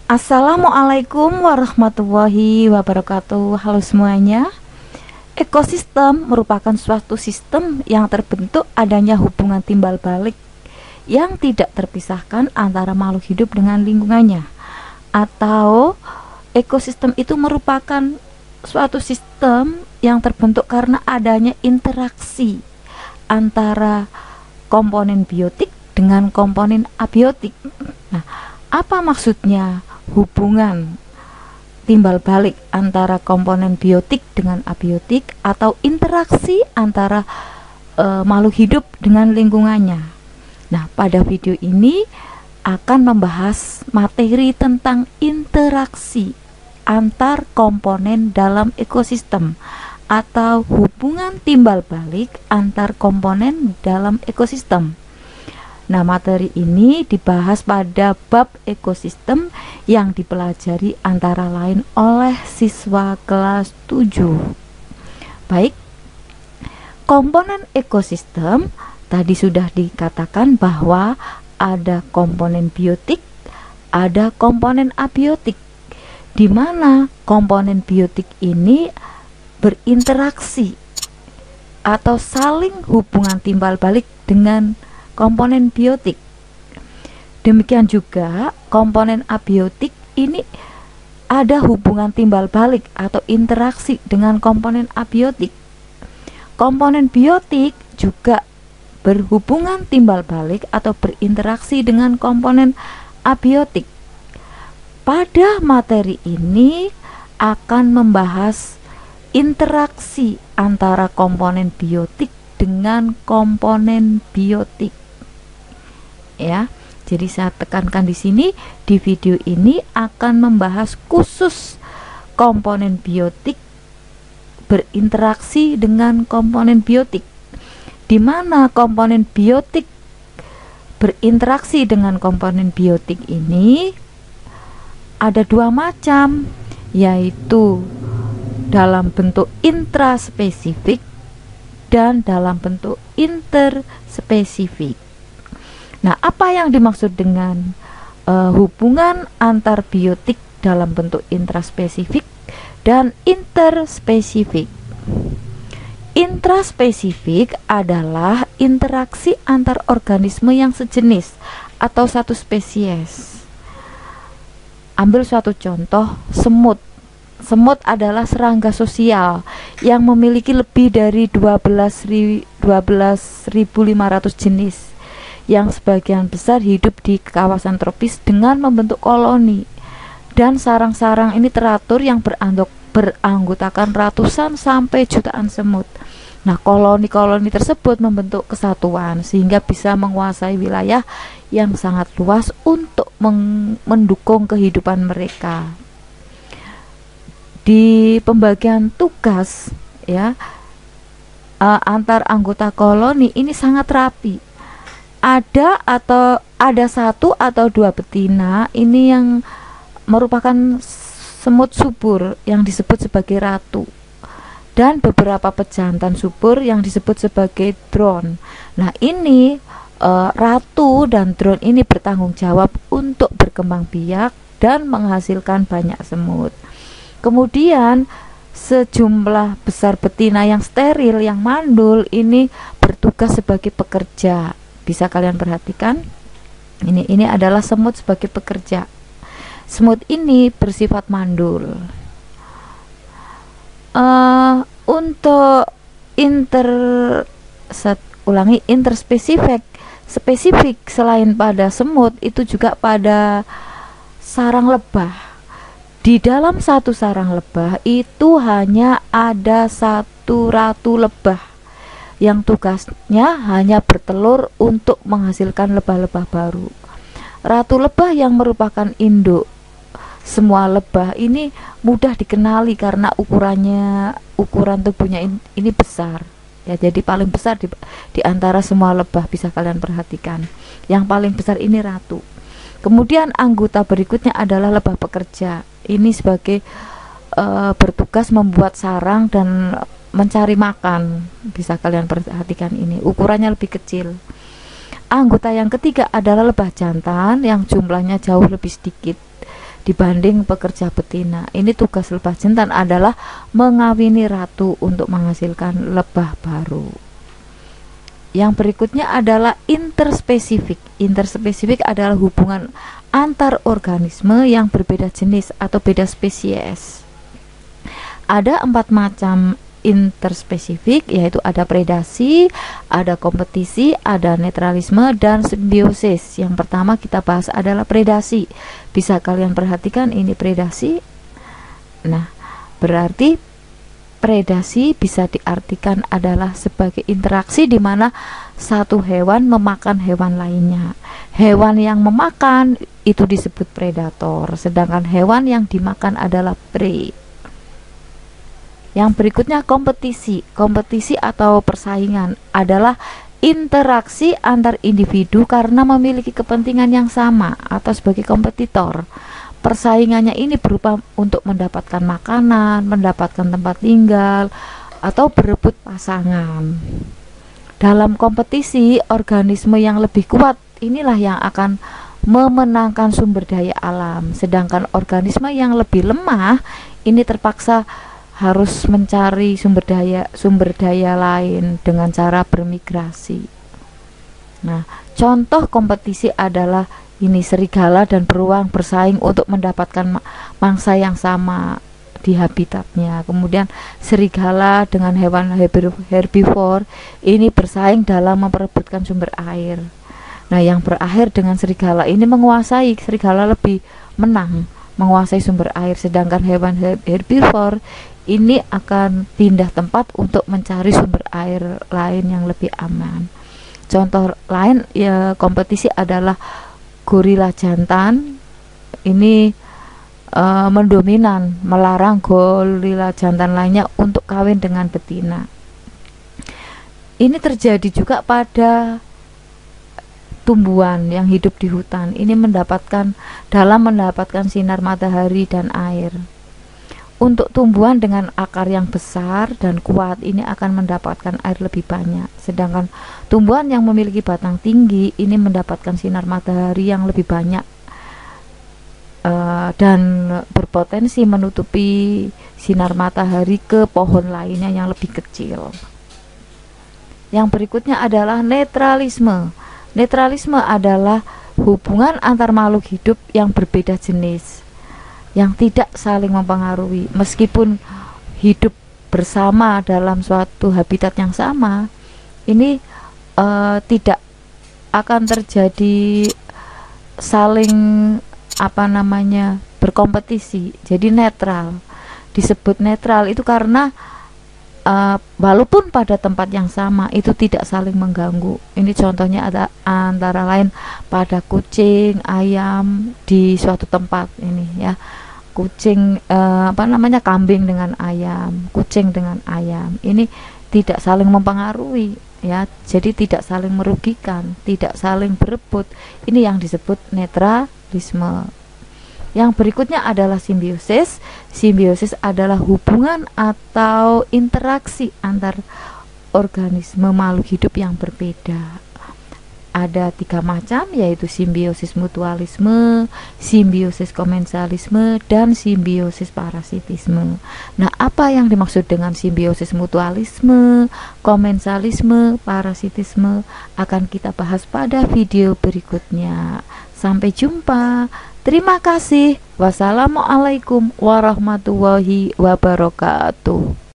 Assalamualaikum warahmatullahi wabarakatuh. Halo semuanya. Ekosistem merupakan suatu sistem yang terbentuk adanya hubungan timbal balik yang tidak terpisahkan antara makhluk hidup dengan lingkungannya. Atau ekosistem itu merupakan suatu sistem yang terbentuk karena adanya interaksi antara komponen biotik dengan komponen abiotik. Nah, apa maksudnya hubungan timbal balik antara komponen biotik dengan abiotik atau interaksi antara makhluk hidup dengan lingkungannya? Nah, pada video ini akan membahas materi tentang interaksi antar komponen dalam ekosistem atau hubungan timbal balik antar komponen dalam ekosistem. Nah, materi ini dibahas pada bab ekosistem yang dipelajari antara lain oleh siswa kelas 7. Baik, komponen ekosistem tadi sudah dikatakan bahwa ada komponen biotik, ada komponen abiotik, di mana komponen biotik ini berinteraksi atau saling hubungan timbal balik dengan komponen biotik. Demikian juga komponen abiotik ini ada hubungan timbal balik atau interaksi dengan komponen abiotik. Komponen biotik juga berhubungan timbal balik atau berinteraksi dengan komponen abiotik. Pada materi ini akan membahas interaksi antara komponen biotik dengan komponen biotik. Ya, jadi saya tekankan di sini, di video ini akan membahas khusus komponen biotik berinteraksi dengan komponen biotik, di mana komponen biotik berinteraksi dengan komponen biotik ini ada dua macam, yaitu dalam bentuk intraspesifik dan dalam bentuk interspesifik. Nah, apa yang dimaksud dengan hubungan antar biotik dalam bentuk intraspesifik dan interspesifik? Intraspesifik adalah interaksi antar organisme yang sejenis atau satu spesies. Ambil suatu contoh, semut. Semut adalah serangga sosial yang memiliki lebih dari 12.500 jenis, yang sebagian besar hidup di kawasan tropis dengan membentuk koloni, dan sarang-sarang ini teratur yang beranggotakan ratusan sampai jutaan semut. Nah, koloni-koloni tersebut membentuk kesatuan sehingga bisa menguasai wilayah yang sangat luas untuk mendukung kehidupan mereka. Di pembagian tugas ya, antar anggota koloni ini sangat rapi. Ada satu atau dua betina ini yang merupakan semut subur yang disebut sebagai ratu, dan beberapa pejantan subur yang disebut sebagai drone. Nah, ini ratu dan drone ini bertanggung jawab untuk berkembang biak dan menghasilkan banyak semut. Kemudian sejumlah besar betina yang steril, yang mandul, ini bertugas sebagai pekerja. Bisa kalian perhatikan, ini adalah semut sebagai pekerja. Semut ini bersifat mandul. Untuk interspesifik selain pada semut, itu juga pada sarang lebah. Di dalam satu sarang lebah itu hanya ada satu ratu lebah yang tugasnya hanya bertelur untuk menghasilkan lebah-lebah baru. Ratu lebah yang merupakan induk semua lebah ini mudah dikenali karena ukuran tubuhnya ini besar. Ya, jadi paling besar di antara semua lebah, bisa kalian perhatikan. Yang paling besar ini ratu. Kemudian anggota berikutnya adalah lebah pekerja. Ini sebagai bertugas membuat sarang dan mencari makan. Bisa kalian perhatikan, ini ukurannya lebih kecil. Anggota yang ketiga adalah lebah jantan yang jumlahnya jauh lebih sedikit. dibanding pekerja betina. Ini tugas lebah jantan adalah mengawini ratu untuk menghasilkan lebah baru. Yang berikutnya adalah interspesifik. Interspesifik adalah hubungan antar organisme yang berbeda jenis atau beda spesies. Ada 4 macam interspesifik, yaitu ada predasi, ada kompetisi, ada netralisme, dan simbiosis. Yang pertama kita bahas adalah predasi. Bisa kalian perhatikan ini predasi. Nah, berarti predasi bisa diartikan adalah sebagai interaksi di mana satu hewan memakan hewan lainnya. Hewan yang memakan itu disebut predator, sedangkan hewan yang dimakan adalah prey. Yang berikutnya kompetisi. Kompetisi atau persaingan adalah interaksi antar individu karena memiliki kepentingan yang sama atau sebagai kompetitor. Persaingannya ini berupa untuk mendapatkan makanan, mendapatkan tempat tinggal, atau berebut pasangan. Dalam kompetisi, organisme yang lebih kuat inilah yang akan memenangkan sumber daya alam, sedangkan organisme yang lebih lemah ini terpaksa harus mencari sumber daya lain dengan cara bermigrasi. Nah, contoh kompetisi adalah ini serigala dan beruang bersaing untuk mendapatkan mangsa yang sama di habitatnya. Kemudian serigala dengan hewan herbivore ini bersaing dalam memperebutkan sumber air. Nah, yang berakhir dengan serigala ini menguasai, serigala lebih menang menguasai sumber air, sedangkan hewan herbivore ini akan pindah tempat untuk mencari sumber air lain yang lebih aman. Contoh lain ya kompetisi adalah gorila jantan. Ini mendominan, melarang gorila jantan lainnya untuk kawin dengan betina. Ini terjadi juga pada tumbuhan yang hidup di hutan. Ini mendapatkan sinar matahari dan air. Untuk tumbuhan dengan akar yang besar dan kuat ini akan mendapatkan air lebih banyak, sedangkan tumbuhan yang memiliki batang tinggi ini mendapatkan sinar matahari yang lebih banyak dan berpotensi menutupi sinar matahari ke pohon lainnya yang lebih kecil. Yang berikutnya adalah netralisme. Netralisme adalah hubungan antar makhluk hidup yang berbeda jenis, yang tidak saling mempengaruhi. Meskipun hidup bersama dalam suatu habitat yang sama, ini tidak akan terjadi saling berkompetisi. Jadi netral. Disebut netral itu karena walaupun pada tempat yang sama itu tidak saling mengganggu. Ini contohnya ada antara lain pada kucing, ayam di suatu tempat ini ya. Kucing kambing dengan ayam, kucing dengan ayam. Ini tidak saling mempengaruhi ya. Jadi tidak saling merugikan, tidak saling berebut. Ini yang disebut netralisme. Yang berikutnya adalah simbiosis. Simbiosis adalah hubungan atau interaksi antar organisme makhluk hidup yang berbeda. Ada 3 macam, yaitu simbiosis mutualisme, simbiosis komensalisme, dan simbiosis parasitisme. Nah, apa yang dimaksud dengan simbiosis mutualisme, komensalisme, parasitisme akan kita bahas pada video berikutnya. Sampai jumpa. Terima kasih. Wassalamualaikum warahmatullahi wabarakatuh.